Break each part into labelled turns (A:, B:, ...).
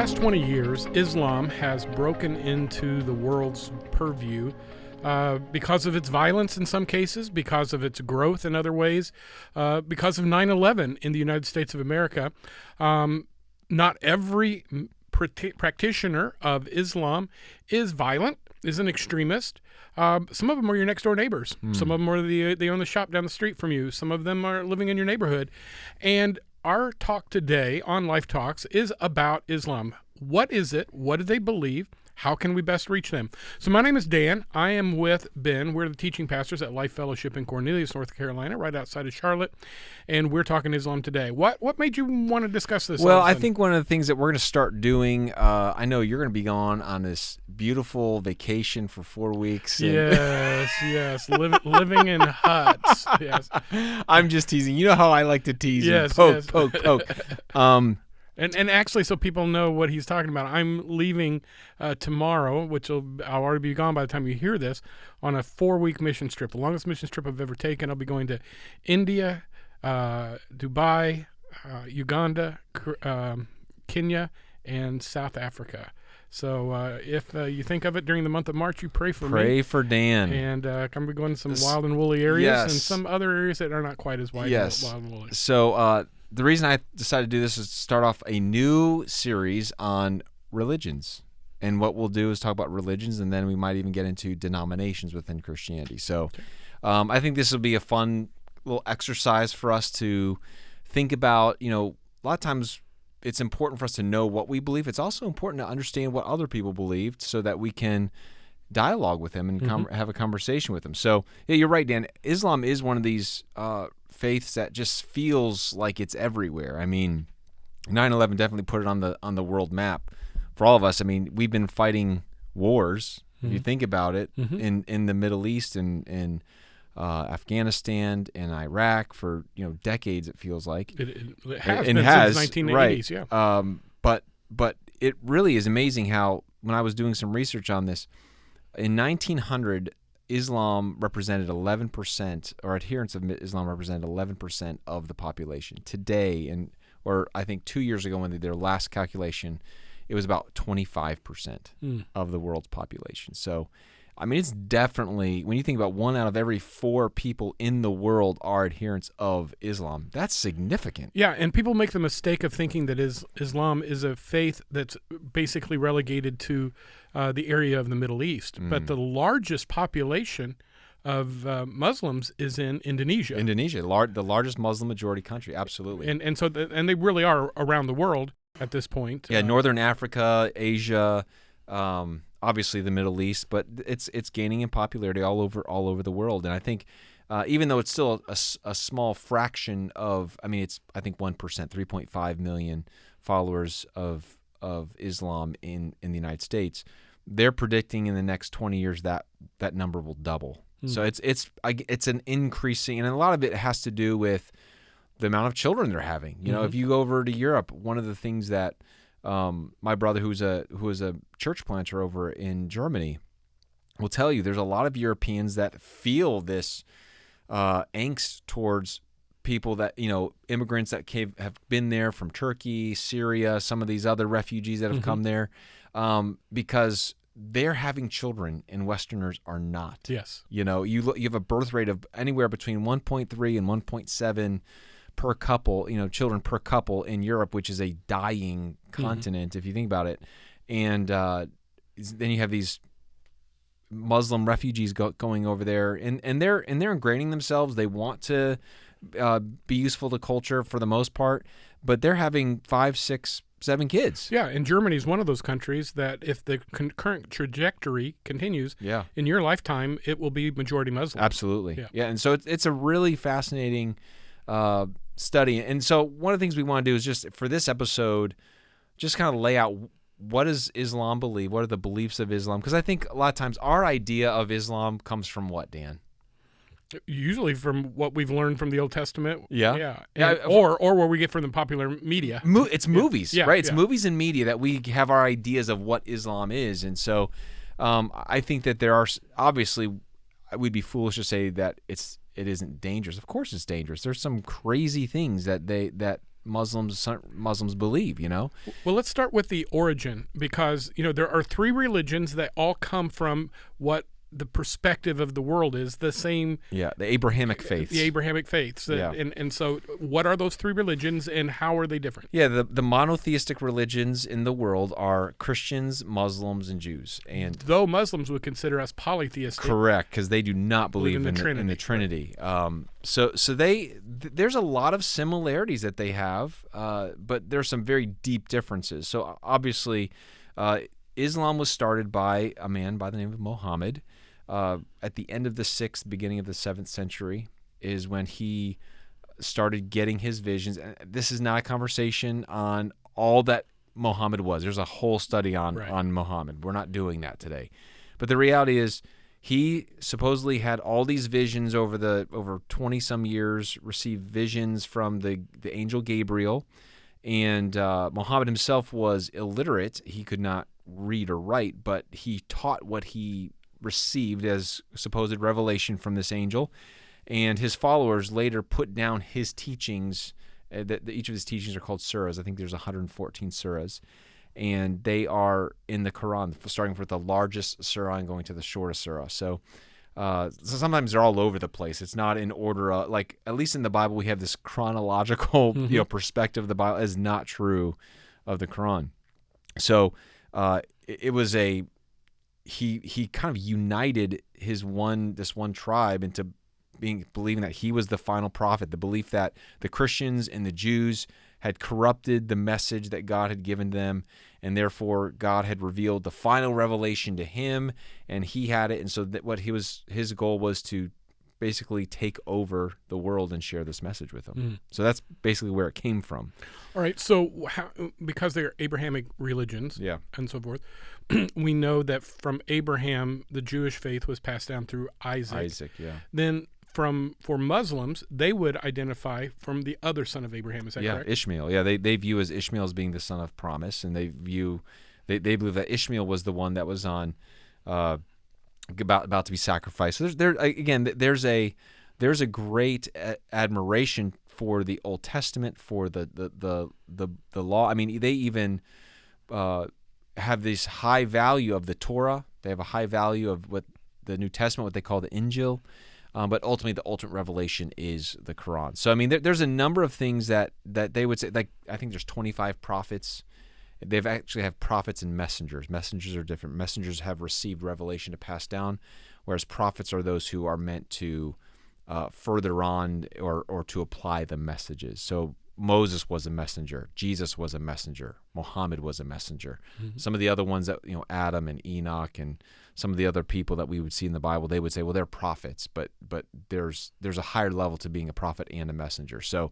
A: last 20 years, Islam has broken into the world's purview because of its violence in some cases, because of its growth in other ways, because of 9/11 in the United States of America. Not every practitioner of Islam is violent, is an extremist. Some of them are your next door neighbors. Some of them are they own the shop down the street from you. Some of them are living in your neighborhood. And our talk today on Life Talks is about Islam. What is it? What do they believe? How can we best reach them? So my name is Dan. I am with Ben. We're the teaching pastors at Life Fellowship in Cornelius, North Carolina, right outside of Charlotte. And we're talking Islam today. What made you want to discuss this?
B: Well, I think one of the things that we're going to start doing, I know you're going to be gone on this beautiful vacation for 4 weeks.
A: Yes. Living in huts. Yes.
B: I'm just teasing. You know how I like to tease and poke.
A: And actually, so people know what he's talking about, I'm leaving tomorrow, I'll already be gone by the time you hear this, on a 4-week mission trip, the longest mission trip I've ever taken. I'll be going to India, Dubai, Uganda, Kenya, and South Africa. So if you think of it during the month of March, you pray for me.
B: Pray for Dan.
A: And I'm going to some wild and woolly areas and some other areas that are not quite as wild and woolly.
B: So the reason I decided to do this is to start off a new series on religions. And what we'll do is talk about religions, and then we might even get into denominations within Christianity. So I think this will be a fun little exercise for us to think about. You know, a lot of times it's important for us to know what we believe. It's also important to understand what other people believed so that we can dialogue with them and have a conversation with them. So, yeah, you're right, Dan. Islam is one of these faiths that just feels like it's everywhere. I mean, 9/11 definitely put it on the world map for all of us. I mean, we've been fighting wars, if you think about it, in the Middle East and Afghanistan and Iraq for decades. It feels like
A: it has been since 1980s,
B: right. Yeah. But it really is amazing how when I was doing some research on this, in 1900, Islam represented 11%, or adherents of Islam represented 11% of the population. Today, or I think 2 years ago when they did their last calculation, it was about 25% of the world's population. So, I mean, it's definitely, when you think about 1 out of every 4 people in the world are adherents of Islam, that's significant.
A: Yeah, and people make the mistake of thinking that Islam is a faith that's basically relegated to the area of the Middle East. But the largest population of Muslims is in Indonesia.
B: The largest Muslim majority country, absolutely.
A: And so and they really are around the world at this point.
B: Yeah, Northern Africa, Asia, obviously the Middle East, but it's gaining in popularity all over the world. And I think even though it's still a small fraction of, I mean, it's I think 1%, 3.5 million followers of Islam in the United States, they're predicting in the next 20 years that number will double. So it's an increasing, and a lot of it has to do with the amount of children they're having. You know, if you go over to Europe, one of the things that my brother, who is a church planter over in Germany, will tell you, there's a lot of Europeans that feel this angst towards people that, immigrants that have been there from Turkey, Syria, some of these other refugees that have come there, because they're having children and Westerners are not.
A: Yes.
B: You have a birth rate of anywhere between 1.3 and 1.7 per couple, children per couple in Europe, which is a dying continent if you think about it. And then you have these Muslim refugees going over there, and they're ingraining themselves. They want to be useful to culture for the most part, but they're having 5, 6, 7 kids.
A: Yeah, and Germany is one of those countries that if the current trajectory continues, in your lifetime, it will be majority Muslim.
B: Absolutely. Yeah, and so it's a really fascinating study. And so one of the things we want to do is just for this episode, just kind of lay out what does Islam believe? What are the beliefs of Islam? Because I think a lot of times our idea of Islam comes from what, Dan?
A: Usually from what we've learned from the Old Testament.
B: Yeah.
A: Or where we get from the popular media.
B: It's movies, right? It's movies and media that we have our ideas of what Islam is. And so I think that there are, obviously, we'd be foolish to say that it isn't dangerous. Of course it's dangerous. There's some crazy things that Muslims believe.
A: Well, let's start with the origin, because there are three religions that all come from what the perspective of the world is the same.
B: Yeah, the Abrahamic faiths.
A: The Abrahamic faiths.
B: Yeah.
A: And so what are those three religions and how are they different?
B: Yeah, the monotheistic religions in the world are Christians, Muslims, and Jews. And
A: though Muslims would consider us polytheistic.
B: Correct, because they do not believe in the Trinity. So there's a lot of similarities that they have, but there's some very deep differences. So obviously, Islam was started by a man by the name of Muhammad. At the end of the 6th, beginning of the 7th century is when he started getting his visions. And this is not a conversation on all that Muhammad was. There's a whole study on Muhammad. We're not doing that today. But the reality is he supposedly had all these visions over 20-some years, received visions from the angel Gabriel. And Muhammad himself was illiterate. He could not read or write, but he taught what he received as supposed revelation from this angel, and his followers later put down his teachings. That each of his teachings are called surahs. I think there's 114 surahs, and they are in the Quran, starting with the largest surah and going to the shortest surah. So sometimes they're all over the place. It's not in order. Like at least in the Bible, we have this chronological perspective. The Bible is not true of the Quran. So it was he kind of united this one tribe into believing that he was the final prophet, the belief that the Christians and the Jews had corrupted the message that God had given them, and therefore God had revealed the final revelation to him, and he had it. And so that his goal was to basically take over the world and share this message with them. So that's basically where it came from.
A: All right. So because they're Abrahamic religions and so forth, we know that from Abraham, the Jewish faith was passed down through Isaac. Then for Muslims, they would identify from the other son of Abraham. Is that correct?
B: Ishmael. Yeah, they view as Ishmael as being the son of promise, and they believe that Ishmael was the one that was on about to be sacrificed. So there's a great admiration for the Old Testament, for the law. I mean, they even have this high value of the Torah. They have a high value of what the New Testament, what they call the Injil. But ultimately, the ultimate revelation is the Quran. So, I mean, there's a number of things that they would say. Like, I think there's 25 prophets. They've actually have prophets and messengers. Messengers are different. Messengers have received revelation to pass down, whereas prophets are those who are meant to further on or to apply the messages. So Moses was a messenger. Jesus was a messenger. Muhammad was a messenger. Some of the other ones that, Adam and Enoch and some of the other people that we would see in the Bible, they would say, well, they're prophets, but there's a higher level to being a prophet and a messenger. So,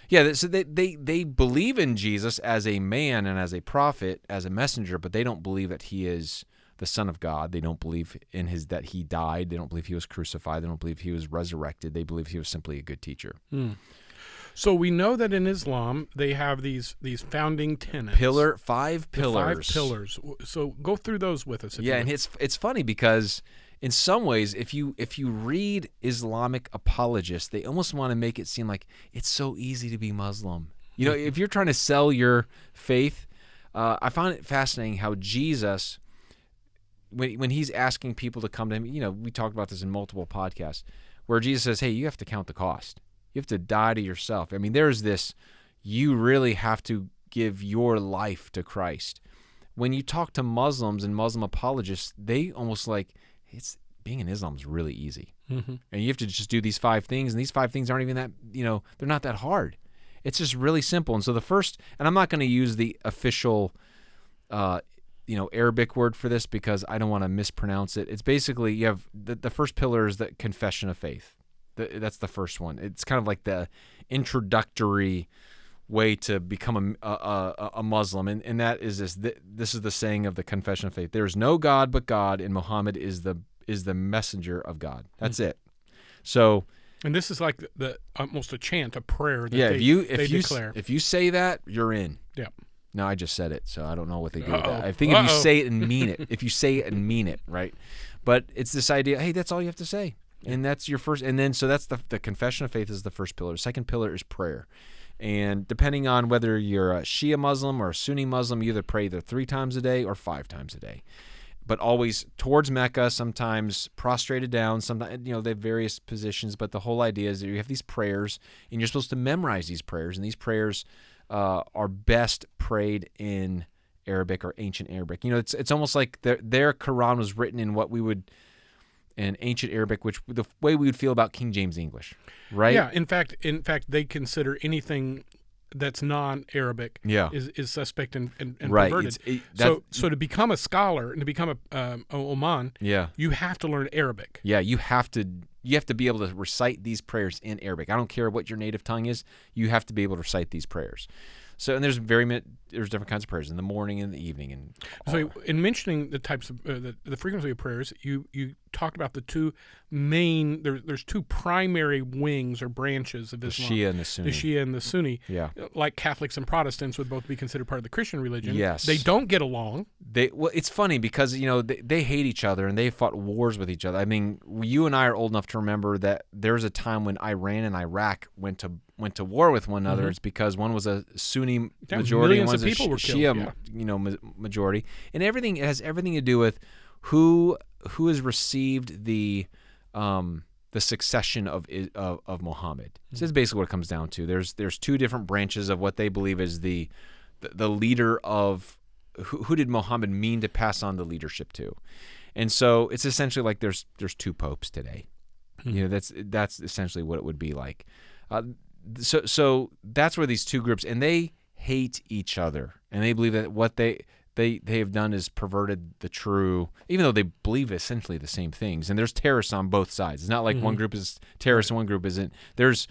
B: yeah, so they believe in Jesus as a man and as a prophet, as a messenger, but they don't believe that he is the Son of God. They don't believe in that he died. They don't believe he was crucified. They don't believe he was resurrected. They believe he was simply a good teacher.
A: So we know that in Islam they have these founding tenets.
B: 5 pillars.
A: 5 pillars. So go through those with us.
B: And it's funny because in some ways, if you read Islamic apologists, they almost want to make it seem like it's so easy to be Muslim. If you're trying to sell your faith, I found it fascinating how Jesus, when he's asking people to come to him, we talked about this in multiple podcasts, where Jesus says, hey, you have to count the cost. You have to die to yourself. I mean, there's this, you really have to give your life to Christ. When you talk to Muslims and Muslim apologists, they almost like, being in Islam is really easy. And you have to just do these 5 things, and these 5 things aren't even that, they're not that hard. It's just really simple. And so the first, and I'm not going to use the official, Arabic word for this because I don't want to mispronounce it. It's basically, you have, the first pillar is the confession of faith. That's the first one. It's kind of like the introductory way to become a Muslim, and that is this. This is the saying of the confession of faith: there is no God but God, and Muhammad is the messenger of God. That's it. So,
A: and this is like the almost a chant, a prayer. That they declare.
B: If you say that, you're in.
A: Yeah.
B: No, I just said it, so I don't know what they do with that. I think if you say it and mean it, right? But it's this idea. Hey, that's all you have to say. And that's your first, and then so that's the confession of faith is the first pillar. The second pillar is prayer. And depending on whether you're a Shia Muslim or a Sunni Muslim, you either pray either 3 times a day or 5 times a day. But always towards Mecca, sometimes prostrated down, sometimes, they have various positions, but the whole idea is that you have these prayers, and you're supposed to memorize these prayers, and these prayers are best prayed in Arabic or ancient Arabic. It's almost like their Quran was written in what we would, in ancient Arabic, which the way we would feel about King James English, right?
A: Yeah, in fact, they consider anything that's non-Arabic is suspect and
B: right.
A: perverted. So to become a scholar and to become a Oman, you have to learn Arabic.
B: Yeah, you have to be able to recite these prayers in Arabic. I don't care what your native tongue is. You have to be able to recite these prayers. So, and there's different kinds of prayers in the morning and the evening. And
A: so, in mentioning the types of the frequency of prayers, you talked about the two main. There's two primary wings or branches of Islam:
B: the Shia and the Sunni.
A: The Shia and the Sunni.
B: Yeah,
A: like Catholics and Protestants would both be considered part of the Christian religion.
B: Yes,
A: they don't get along.
B: Well, it's funny because they hate each other and they fought wars with each other. I mean, you and I are old enough to remember that there was a time when Iran and Iraq went to war with one another. It's because one was a Sunni majority and one was a Shia majority, and it has everything to do with who has received the succession of Muhammad. So that's basically what it comes down to. There's two different branches of what they believe is the leader of who did Muhammad mean to pass on the leadership to, and so it's essentially like there's two popes today. That's essentially what it would be like. So that's where these two groups, and they hate each other, and they believe that what they have done is perverted the true, even though they believe essentially the same things. And there's terrorists on both sides. It's not like one group is terrorist and one group isn't. There's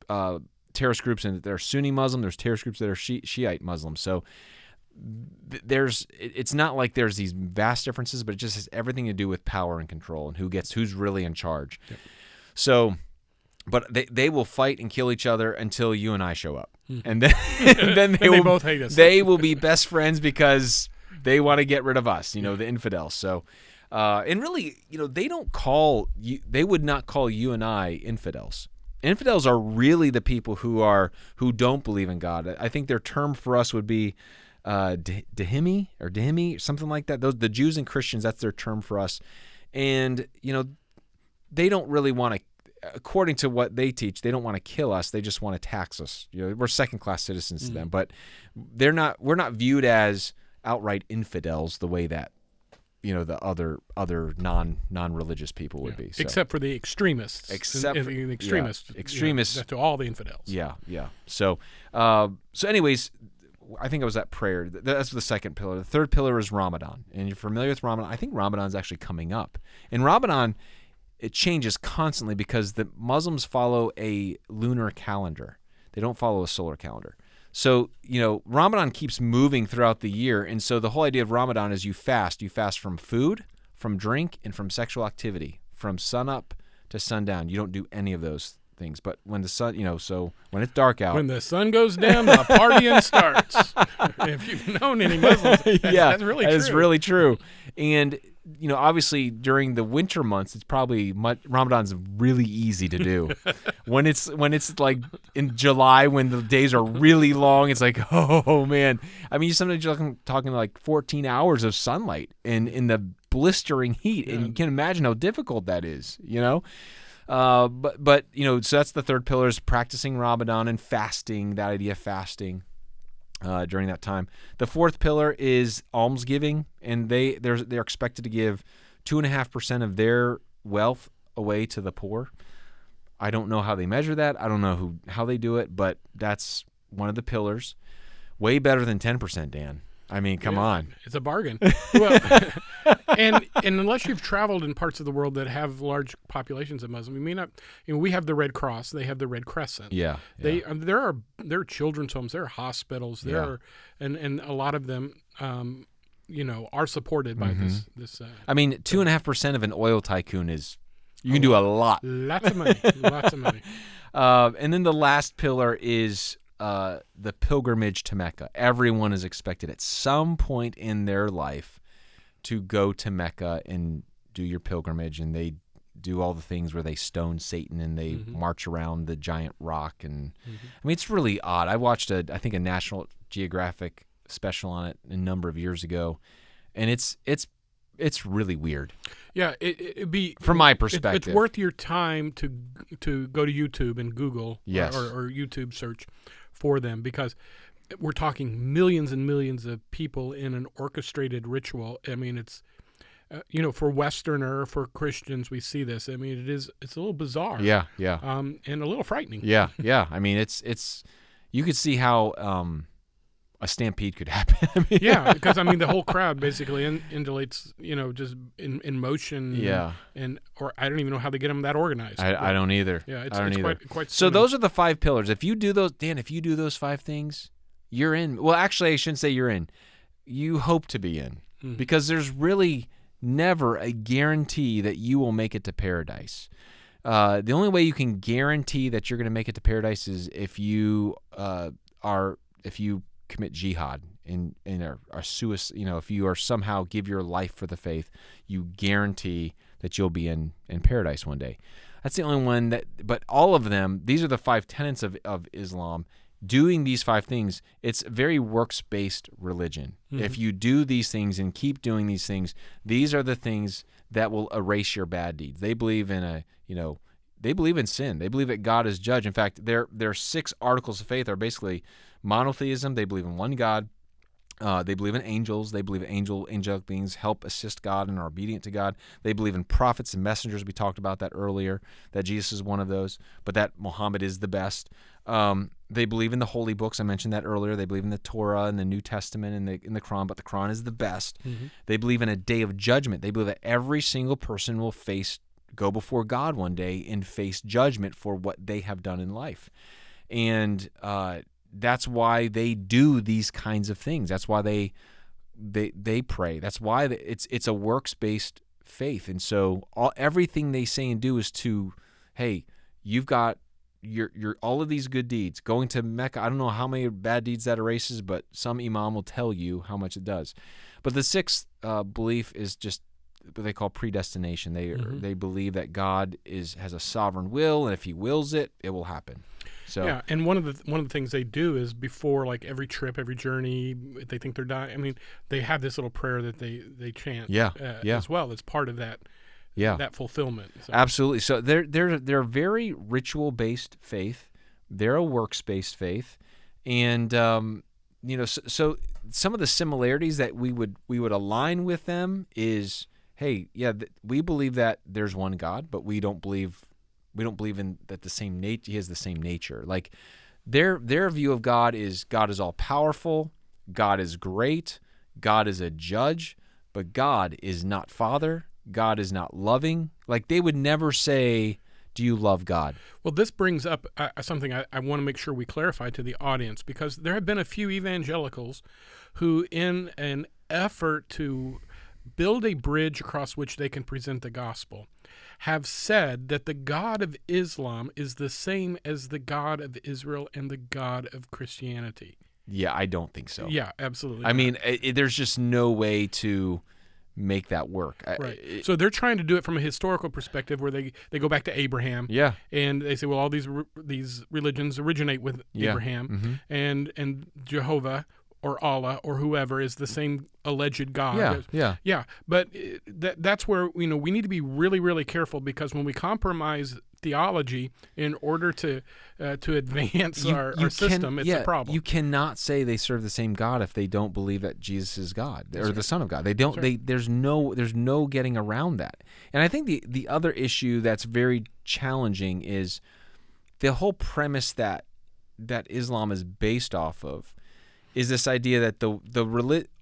B: terrorist groups and they're Sunni Muslim. There's terrorist groups that are Shiite Muslims. So it's not like there's these vast differences, but it just has everything to do with power and control and who's really in charge. Yep. So. But they will fight and kill each other until you and I show up, and then they
A: both hate us.
B: They will be best friends because they want to get rid of us, the infidels. So, and really, they would not call you and I infidels. Infidels are really the people who don't believe in God. I think their term for us would be Dehimi, something like that. The Jews and Christians, that's their term for us, and they don't really want to. According to what they teach, they don't want to kill us. They just want to tax us. We're second-class citizens to them, but we're not viewed as outright infidels the way that the other non-religious people would be. So.
A: Except for the extremists. Extremists to all the infidels.
B: Yeah. So anyways, I think it was that prayer. That's the second pillar. The third pillar is Ramadan, and you're familiar with Ramadan. I think Ramadan's actually coming up, and Ramadan. It changes constantly because the Muslims follow a lunar calendar. They don't follow a solar calendar. So, Ramadan keeps moving throughout the year. And so the whole idea of Ramadan is you fast. You fast from food, from drink, and from sexual activity, from sunup to sundown. You don't do any of those things. But when the sun, so when it's dark out.
A: When the sun goes down, the partying starts. If you've known any Muslims, that's really true.
B: That's really true. And obviously during the winter months, it's probably Ramadan's really easy to do. when it's like in July when the days are really long, it's like, oh man. I mean, sometimes you're talking like 14 hours of sunlight in the blistering heat, and you can imagine how difficult that is. But so that's the third pillar is practicing Ramadan and fasting. That idea of fasting. During that time. The fourth pillar is almsgiving, and they're expected to give 2.5% of their wealth away to the poor. I don't know how they measure that. I don't know how they do it, but that's one of the pillars. Way better than 10%, Dan. I mean, come on.
A: It's a bargain. Well, and unless you've traveled in parts of the world that have large populations of Muslims, you may not. We have the Red Cross. They have the Red Crescent.
B: Yeah.
A: There are children's homes. There are hospitals. There are, and a lot of them, are supported by this.
B: I mean, 2.5% of an oil tycoon is. You can do a lot.
A: Lots of money. Lots of money.
B: And then the last pillar is. The pilgrimage to Mecca. Everyone is expected at some point in their life to go to Mecca and do your pilgrimage, and do all the things where they stone Satan and they march around the giant rock. And I mean, it's really odd. I watched I think a National Geographic special on it a number of years ago, and it's really weird.
A: Yeah, it'd be,
B: from my perspective.
A: It's worth your time to go to YouTube and Google
B: Yes.
A: or YouTube search for them, because we're talking millions and millions of people in an orchestrated ritual. I mean, it's for Westerner, for Christians, we see this. I mean, it's a little bizarre.
B: Yeah.
A: And a little frightening.
B: Yeah. I mean, it's you could see how a stampede could happen. I mean,
A: yeah, because the whole crowd basically indulates, just in motion.
B: Yeah.
A: Or I don't even know how they get them that organized.
B: I don't either.
A: Yeah, it's quite
B: so
A: stunning.
B: those are the 5 pillars. If you do those, Dan, if you do those 5 things, you're in. Well, actually, I shouldn't say you're in. You hope to be in, because there's really never a guarantee that you will make it to paradise. The only way you can guarantee that you're going to make it to paradise is if you commit jihad and are suicide. If you are somehow give your life for the faith, you guarantee that you'll be in paradise one day. That's the only one but all of them, these are the 5 tenets of Islam. Doing these 5 things, it's a very works-based religion. If you do these things and keep doing these things, these are the things that will erase your bad deeds. They believe in they believe in sin. They believe that God is judge. In fact, their 6 articles of faith are basically monotheism. They believe in one God. They believe in angels. They believe angelic beings help assist God and are obedient to God. They believe in prophets and messengers. We talked about that earlier, that Jesus is one of those, but that Muhammad is the best. They believe in the holy books. I mentioned that earlier. They believe in the Torah and the New Testament and in the Quran, but the Quran is the best. They believe in a day of judgment. They believe that every single person will go before God one day and face judgment for what they have done in life. And that's why they do these kinds of things. That's why they pray. That's why it's a works-based faith. And so everything they say and do is hey, you've got your all of these good deeds. Going to Mecca, I don't know how many bad deeds that erases, but some imam will tell you how much it does. But the 6th belief is just what they call predestination. They believe that God has a sovereign will, and if He wills it, it will happen. So
A: yeah, and one of the things they do is before every trip, every journey, if they think they're dying. They have this little prayer that they chant. As well. It's part of that.
B: Yeah.
A: That fulfillment. So.
B: Absolutely. So they're very ritual-based faith. They're a works-based faith, and so some of the similarities that we would align with them is, hey, yeah, we believe that there's one God, but we don't believe in that the same nature. He has the same nature. Like their view of God is all powerful, God is great, God is a judge, but God is not Father. God is not loving. Like they would never say, do you love God?
A: Well, this brings up something I want to make sure we clarify to the audience, because there have been a few evangelicals who, in an effort to build a bridge across which they can present the gospel, have said that the God of Islam is the same as the God of Israel and the God of Christianity.
B: Yeah, I don't think so.
A: Yeah, absolutely.
B: I mean, there's just no way to make that work.
A: Right. So they're trying to do it from a historical perspective, where they go back to Abraham.
B: Yeah.
A: And they say, well, all these religions originate with Abraham, and Jehovah or Allah or whoever is the same alleged God. Yeah. But that's where we need to be really, really careful, because when we compromise theology in order to advance our system, it's a problem.
B: You cannot say they serve the same God if they don't believe that Jesus is God or the Son of God. They don't. There's no getting around that. And I think the other issue that's very challenging is the whole premise that Islam is based off of is this idea that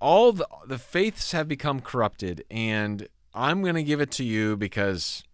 B: all the faiths have become corrupted, and I'm going to give it to you because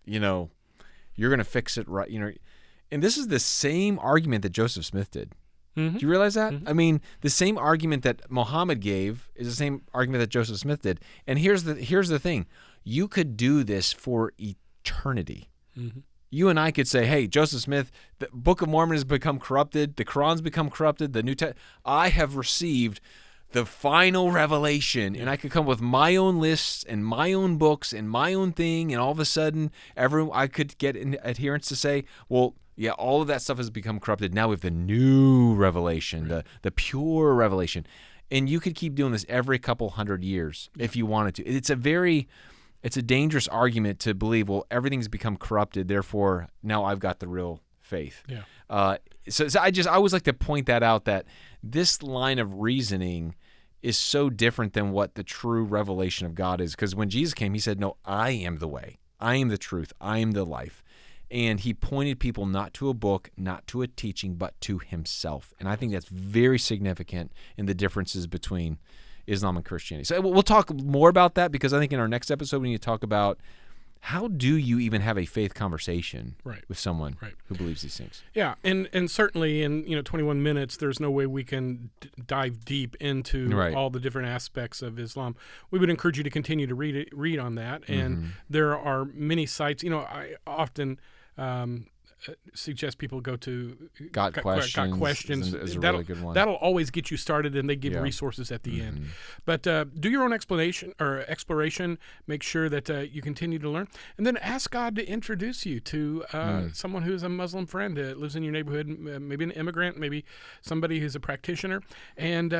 B: you're going to fix it right, and this is the same argument that Joseph Smith did. Do you realize that? I mean, the same argument that Muhammad gave is the same argument that Joseph Smith did. And here's the thing: you could do this for eternity. You and I could say, hey, Joseph Smith, the Book of Mormon has become corrupted, the Quran's become corrupted, the New Testament. I have received the final revelation, and I could come with my own lists and my own books and my own thing, and all of a sudden, I could get adherents to say, well, yeah, all of that stuff has become corrupted. Now we have the new revelation, the pure revelation. And you could keep doing this every couple hundred years if you wanted to. It's a dangerous argument to believe, well, everything's become corrupted, therefore now I've got the real faith.
A: Yeah.
B: So I always like to point that out, that this line of reasoning is so different than what the true revelation of God is. Because when Jesus came, he said, no, I am the way. I am the truth. I am the life. And he pointed people not to a book, not to a teaching, but to himself. And I think that's very significant in the differences between Islam and Christianity. So we'll talk more about that, because I think in our next episode we need to talk about how do you even have a faith conversation with someone who believes these things.
A: Yeah, and certainly in 21 minutes, there's no way we can dive deep into all the different aspects of Islam. We would encourage you to continue to read on that, and there are many sites. I often suggest people go to
B: Got Questions. Is a really good one.
A: That'll always get you started, and they give resources at the end. But do your own exploration. Make sure that you continue to learn, and then ask God to introduce you to someone who's a Muslim friend that lives in your neighborhood, maybe an immigrant, maybe somebody who's a practitioner, and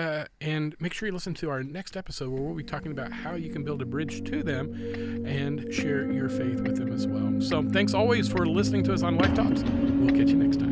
A: make sure you listen to our next episode where we'll be talking about how you can build a bridge to them and share your faith with them as well. So thanks always for listening to us on Life Talks. We'll catch you next time.